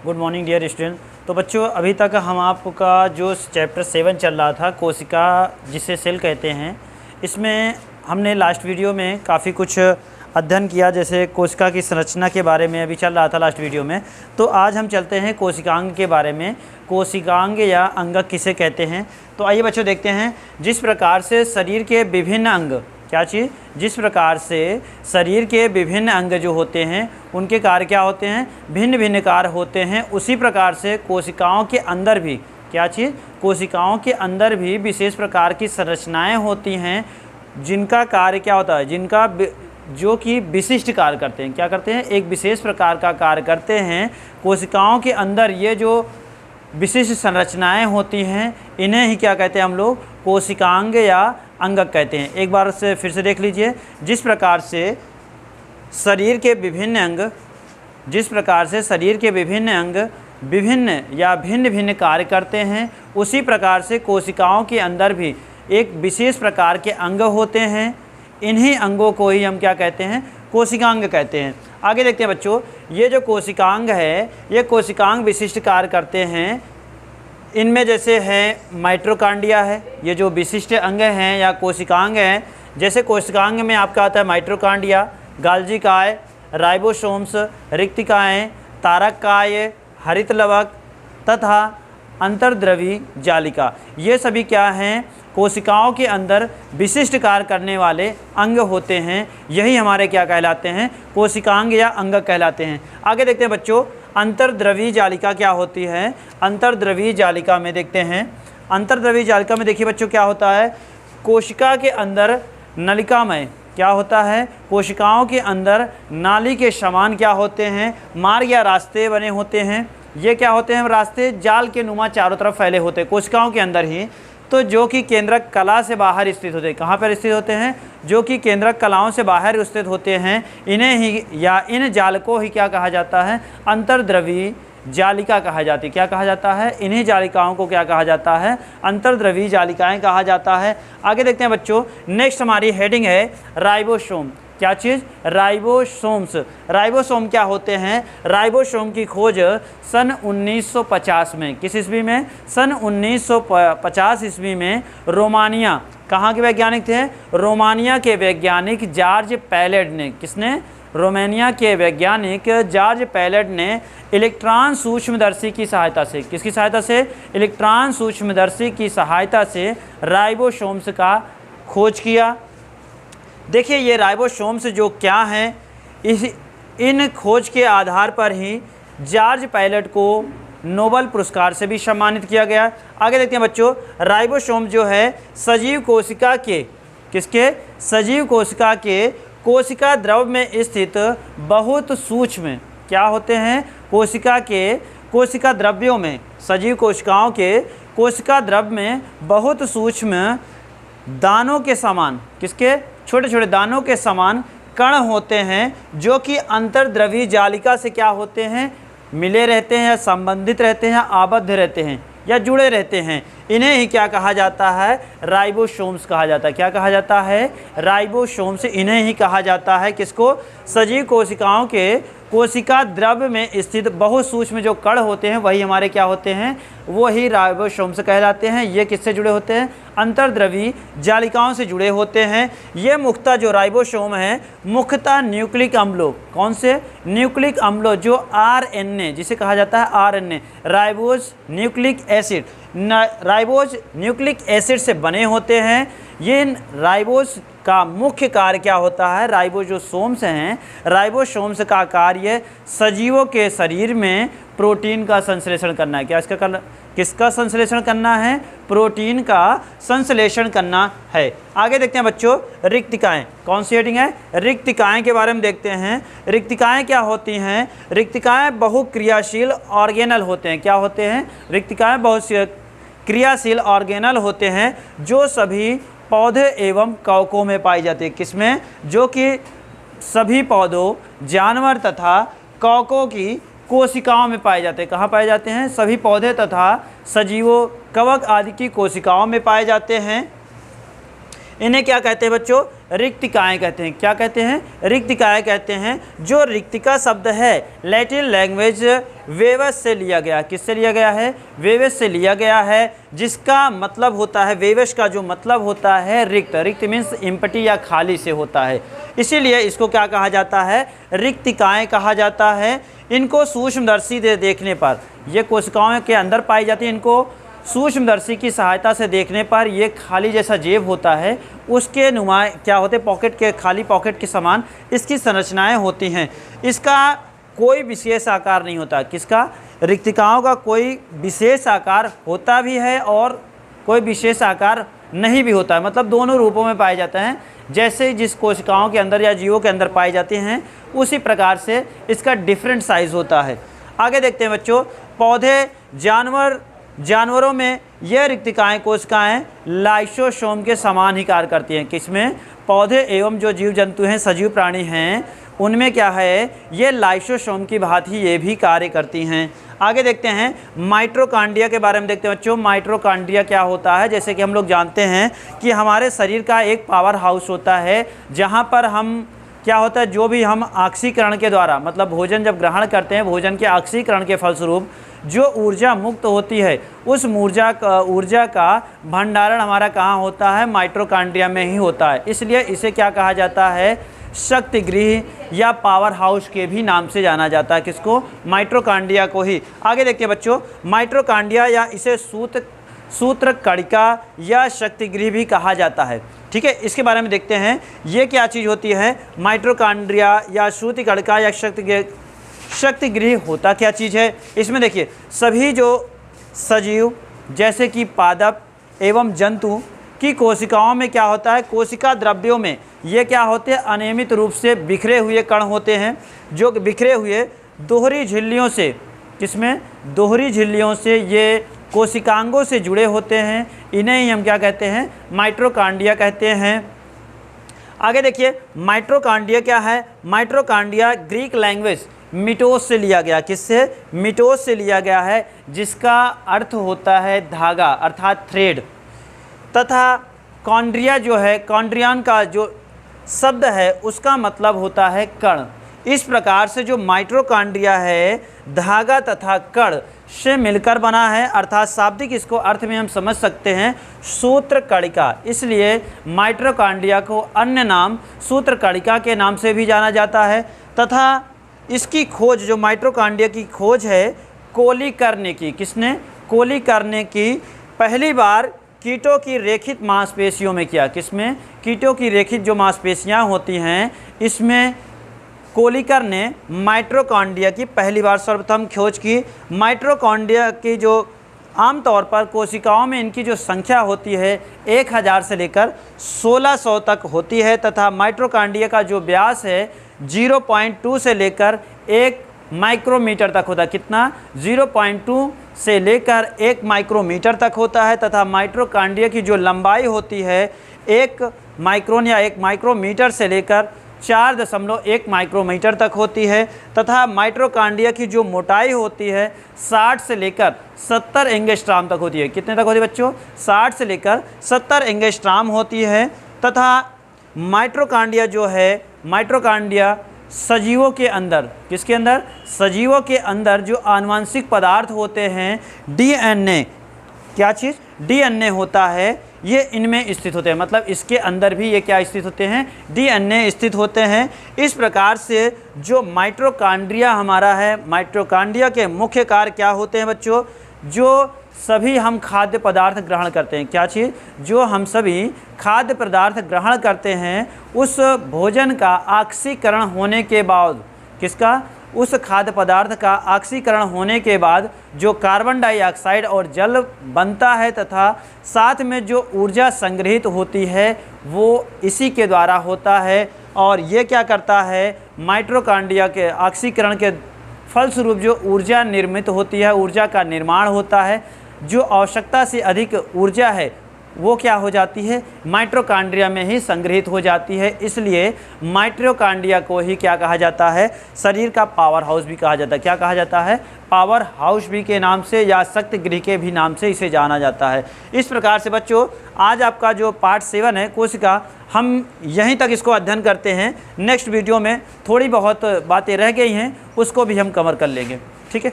Good morning dear student. तो बच्चों, अभी तक हम आपका जो चैप्टर 7 चल रहा था, कोशिका जिसे सेल कहते हैं, इसमें हमने लास्ट वीडियो में काफ़ी कुछ अध्ययन किया। जैसे कोशिका की संरचना के बारे में अभी चल रहा था लास्ट वीडियो में। तो आज हम चलते हैं कोशिकांग के बारे में। कोशिकांग या अंगक किसे कहते हैं, तो आइए बच्चों देखते हैं। जिस प्रकार से शरीर के विभिन्न अंग, क्या चीज़, जिस प्रकार से शरीर के विभिन्न अंग जो होते हैं उनके कार्य क्या होते हैं, भिन्न भिन्न कार्य होते हैं, उसी प्रकार से कोशिकाओं के अंदर भी क्या चीज़, कोशिकाओं के अंदर भी विशेष प्रकार की संरचनाएं होती हैं जिनका कार्य क्या होता है, जिनका जो कि विशिष्ट कार्य करते हैं। क्या करते हैं, एक विशेष प्रकार का कार्य करते हैं। कोशिकाओं के अंदर ये जो विशिष्ट संरचनाएं होती हैं, इन्हें ही क्या कहते हैं हम लोग, कोशिकांग या अंगक कहते हैं। एक बार से फिर से देख लीजिए। जिस प्रकार से शरीर के विभिन्न अंग, जिस प्रकार से शरीर के विभिन्न अंग विभिन्न या भिन्न भिन्न कार्य करते हैं, उसी प्रकार से कोशिकाओं के अंदर भी एक विशेष प्रकार के अंग होते हैं। इन्हीं अंगों को ही हम क्या कहते हैं, कोशिकांग कहते हैं। आगे देखते हैं बच्चों, ये जो कोशिकांग है, ये कोशिकांग विशिष्ट कार्य करते हैं। इनमें जैसे है माइटोकॉन्ड्रिया है, ये जो विशिष्ट अंग हैं या कोशिकांग हैं। जैसे कोशिकांग में आपका आता है माइटोकॉन्ड्रिया, गाल्जी काय, राइबोसोम्स, रिक्तिकाएँ, तारक हरित लवक तथा अंतर्द्रवी जालिका। ये सभी क्या हैं, कोशिकाओं के अंदर विशिष्ट कार्य करने वाले अंग होते हैं। यही हमारे क्या कहलाते हैं, कोशिकांग या अंगक कहलाते हैं। आगे देखते हैं बच्चों, अंतर्द्रवी जालिका क्या होती है। अंतर्द्रवी जालिका में देखते हैं, अंतर्द्रवी जालिका में देखिए बच्चों क्या होता है, कोशिका के अंदर नलिकामय क्या होता है, कोशिकाओं के अंदर नाली के समान क्या होते हैं, मार्ग या रास्ते बने होते हैं। ये क्या होते हैं, रास्ते जाल के नुमा चारों तरफ फैले होते हैं कोशिकाओं के अंदर ही। तो जो कि केंद्रक कला से बाहर स्थित होते हैं। कहाँ पर स्थित होते हैं, जो कि केंद्रक कलाओं से बाहर स्थित होते हैं। इन्हें ही या इन जाल को ही क्या कहा जाता है, अंतर्द्रवी जालिका कहा जाती है। क्या कहा जाता है, इन्हीं जालिकाओं को क्या कहा जाता है, अंतर्द्रवी जालिकाएं कहा जाता है। आगे देखते हैं बच्चों, नेक्स्ट हमारी हेडिंग है राइबोसोम। क्या चीज़, राइबोसोम्स। राइबोसोम क्या होते हैं, राइबोसोम की खोज सन 1950 में, किस ईस्वी में, सन 1950 ईस्वी में रोमानिया, कहाँ के वैज्ञानिक थे, रोमानिया के वैज्ञानिक जॉर्ज पैलेड ने, किसने, रोमानिया के वैज्ञानिक जॉर्ज पैलेड ने इलेक्ट्रॉन सूक्ष्मदर्शी की सहायता से, किसकी सहायता से, इलेक्ट्रॉन सूक्ष्मदर्शी की सहायता से राइबोसोम्स का खोज किया। देखिए ये राइबोसोम्स जो क्या हैं, इन खोज के आधार पर ही जॉर्ज पैलेड को नोबेल पुरस्कार से भी सम्मानित किया गया। आगे देखते हैं बच्चों, राइबोसोम जो है सजीव कोशिका के, किसके, सजीव कोशिका के कोशिका द्रव में स्थित बहुत सूक्ष्म क्या होते हैं, कोशिका के कोशिका द्रव्यों में, सजीव कोशिकाओं के कोशिका द्रव में बहुत सूक्ष्म दानों के समान, किसके, छोटे छोटे दानों के समान कण होते हैं, जो कि अंतर्द्रवी जालिका से क्या होते हैं, मिले रहते हैं या संबंधित रहते हैं, आबद्ध रहते हैं या जुड़े रहते हैं। इन्हें ही क्या कहा जाता है, राइबोसोम्स कहा जाता है। क्या कहा जाता है, राइबोसोम्स। इन्हें ही कहा जाता है किसको, सजीव कोशिकाओं के कोशिका द्रव में स्थित बहुत सूक्ष्म जो कण होते हैं, वही हमारे क्या होते हैं, वही राइबोसोम्स कहलाते हैं। ये किससे जुड़े होते हैं, अंतर्द्रवी जालिकाओं से जुड़े होते हैं। ये मुख्यतः जो राइबोसोम है, मुख्यतः न्यूक्लिक अम्लों, कौन से, न्यूक्लिक अम्लों, जो आरएनए जिसे कहा जाता है RNA, ribose nucleic acid, ribose nucleic acid से बने होते हैं। ये राइबोज का मुख्य कार्य क्या होता है, राइबोसोम्स हैं, राइबोसोम्स का कार्य सजीवों के शरीर में प्रोटीन का संश्लेषण करना है। क्या इसका करना, किसका संश्लेषण करना है, प्रोटीन का संश्लेषण करना है। आगे देखते हैं बच्चों, रिक्तिकाएं, कौन सी हेडिंग है, रिक्तिकाएं के बारे में देखते हैं। रिक्तिकाएं क्या होती हैं, रिक्तिकाएं बहुक्रियाशील ऑर्गेनल होते हैं। क्या होते हैं, रिक्तिकाएं बहुत क्रियाशील ऑर्गेनल होते हैं, जो सभी पौधे एवं कवकों में पाई जाती है। किसमें, जो कि सभी पौधों, जानवर तथा कवकों की कोशिकाओं में पाए जाते हैं। कहाँ पाए जाते हैं, सभी पौधे तथा सजीवों, कवक आदि की कोशिकाओं में पाए जाते हैं। इन्हें क्या कहते हैं बच्चों? रिक्तिकाएँ कहते हैं। क्या कहते हैं? रिक्तिकाएँ कहते हैं। जो रिक्तिका शब्द है लैटिन लैंग्वेज वेवस से लिया गया। किससे लिया गया है? वेवस से लिया गया है, जिसका मतलब होता है, वेवस का जो मतलब होता है रिक्त। रिक्त मीन्स एम्प्टी या खाली से होता है, इसीलिए इसको क्या कहा जाता है? रिक्तिकाएँ कहा जाता है। इनको सूक्ष्मदर्शी से देखने पर, ये कोशिकाओं के अंदर पाई जाती है, इनको सूक्ष्मदर्शी की सहायता से देखने पर ये खाली जैसा जेब होता है, उसके नुमा क्या होते? पॉकेट के, खाली पॉकेट के समान इसकी संरचनाएं होती हैं। इसका कोई विशेष आकार नहीं होता। किसका? रिक्तिकाओं का कोई विशेष आकार होता भी है और कोई विशेष आकार नहीं भी होता है, मतलब दोनों रूपों में पाए जाते हैं। जैसे जिस कोशिकाओं के अंदर या जीवों के अंदर पाए जाते हैं, उसी प्रकार से इसका डिफरेंट साइज होता है। आगे देखते हैं बच्चों, पौधे, जानवरों में यह रिक्तिकाएँ कोशिकाएँ लाइसोसोम के समान ही कार्य करती हैं। किसमें? पौधे एवं जो जीव जंतु हैं, सजीव प्राणी हैं, उनमें क्या है? ये लाइसोसोम की भांति ये भी कार्य करती हैं। आगे देखते हैं माइटोकॉन्ड्रिया के बारे में देखते हैं बच्चों। माइटोकॉन्ड्रिया क्या होता है? जैसे कि हम लोग जानते हैं कि हमारे शरीर का एक पावर हाउस होता है, जहाँ पर हम क्या होता है, जो भी हम ऑक्सीकरण के द्वारा, मतलब भोजन जब ग्रहण करते हैं, भोजन के ऑक्सीकरण के फलस्वरूप जो ऊर्जा मुक्त होती है, उस ऊर्जा का भंडारण हमारा कहाँ होता है? माइटोकॉन्ड्रिया में ही होता है। इसलिए इसे क्या कहा जाता है? शक्ति गृह या पावर हाउस के भी नाम से जाना जाता है। किसको? माइटोकॉन्ड्रिया को ही। आगे देखिए बच्चों, माइटोकॉन्ड्रिया या इसे सूत्र कणिका या शक्ति गृह भी कहा जाता है। ठीक है, इसके बारे में देखते हैं ये क्या चीज़ होती है? माइटोकॉन्ड्रिया या सूत्र कणिका या शक्ति गृह होता क्या चीज़ है? इसमें देखिए, सभी जो सजीव जैसे कि पादप एवं जंतु की कोशिकाओं में क्या होता है? कोशिका द्रव्यों में ये क्या होते हैं? अनियमित रूप से बिखरे हुए कण होते हैं, जो बिखरे हुए दोहरी झिल्लियों से, किसमें? दोहरी झिल्लियों से ये कोशिकांगों से जुड़े होते हैं। इन्हें ही हम क्या कहते हैं? माइटोकॉन्ड्रिया कहते हैं। आगे देखिए, माइटोकॉन्ड्रिया क्या है? माइटोकॉन्ड्रिया ग्रीक लैंग्वेज मिटोस से लिया गया। किससे? मिटोस से लिया गया है, जिसका अर्थ होता है धागा अर्थात थ्रेड, तथा कॉन्ड्रिया जो है, कॉन्ड्रियन का जो शब्द है उसका मतलब होता है कण। इस प्रकार से जो माइटोकॉन्ड्रिया है धागा तथा कण से मिलकर बना है, अर्थात शाब्दिक इसको अर्थ में हम समझ सकते हैं सूत्र कणिका। इसलिए माइटोकॉन्ड्रिया को अन्य नाम सूत्र कणिका के नाम से भी जाना जाता है। तथा इसकी खोज, जो माइटोकॉन्ड्रिया की खोज है कोलिकर्ने की। किसने? कोलिकर्ने की पहली बार कीटों की रेखित मांसपेशियों में किया। किसमें? कीटों की रेखित जो मांसपेशियां होती हैं, इसमें कोलिकर ने माइटोकॉन्ड्रिया की पहली बार सर्वप्रथम खोज की। माइटोकॉन्ड्रिया की जो आमतौर पर कोशिकाओं में इनकी जो संख्या होती है 1000 से लेकर 1600 तक होती है, तथा माइटोकॉन्ड्रिया का जो व्यास है 0.2 से लेकर 1 माइक्रोमीटर तक होता है। कितना? 0.2 से लेकर 1 माइक्रोमीटर तक होता है। तथा माइटोकॉन्ड्रिया की जो लंबाई होती है 1 माइक्रोन या 1 माइक्रोमीटर से लेकर 4.1 माइक्रोमीटर तक होती है। तथा माइटोकॉन्ड्रिया की जो मोटाई होती है 60 से लेकर 70 एंगस्ट्राम तक होती है। कितने तक होती है बच्चों? 60 से लेकर 70 एंगस्ट्राम होती है। तथा माइटोकॉन्ड्रिया जो है, माइटोकॉन्ड्रिया सजीवों के अंदर, किसके अंदर? सजीवों के अंदर जो आनुवंशिक पदार्थ होते हैं डीएनए, क्या चीज़? डीएनए होता है, ये इनमें स्थित होते हैं। मतलब इसके अंदर भी ये क्या स्थित होते हैं? डीएनए स्थित होते हैं। इस प्रकार से जो माइटोकॉन्ड्रिया हमारा है, माइटोकॉन्ड्रिया के मुख्य कार्य क्या होते हैं बच्चों? जो सभी हम खाद्य पदार्थ ग्रहण करते हैं, क्या चीज़? जो हम सभी खाद्य पदार्थ ग्रहण करते हैं, उस भोजन का ऑक्सीकरण होने के बाद, किसका? उस खाद्य पदार्थ का ऑक्सीकरण होने के बाद जो कार्बन डाइऑक्साइड और जल बनता है, तथा साथ में जो ऊर्जा संग्रहित होती है वो इसी के द्वारा होता है। और ये क्या करता है? माइटोकॉन्ड्रिया के ऑक्सीकरण के फलस्वरूप जो ऊर्जा निर्मित होती है, ऊर्जा का निर्माण होता है। जो आवश्यकता से अधिक ऊर्जा है वो क्या हो जाती है, माइटोकॉन्ड्रिया में ही संग्रहित हो जाती है। इसलिए माइटोकॉन्ड्रिया को ही क्या कहा जाता है, शरीर का पावर हाउस भी कहा जाता है। क्या कहा जाता है, पावर हाउस भी के नाम से या शक्ति गृह के भी नाम से इसे जाना जाता है। इस प्रकार से बच्चों आज आपका जो पार्ट 7 है कोशिका, हम यहीं तक इसको अध्ययन करते हैं। नेक्स्ट वीडियो में थोड़ी बहुत बातें रह गई हैं, उसको भी हम कवर कर लेंगे। ठीक है।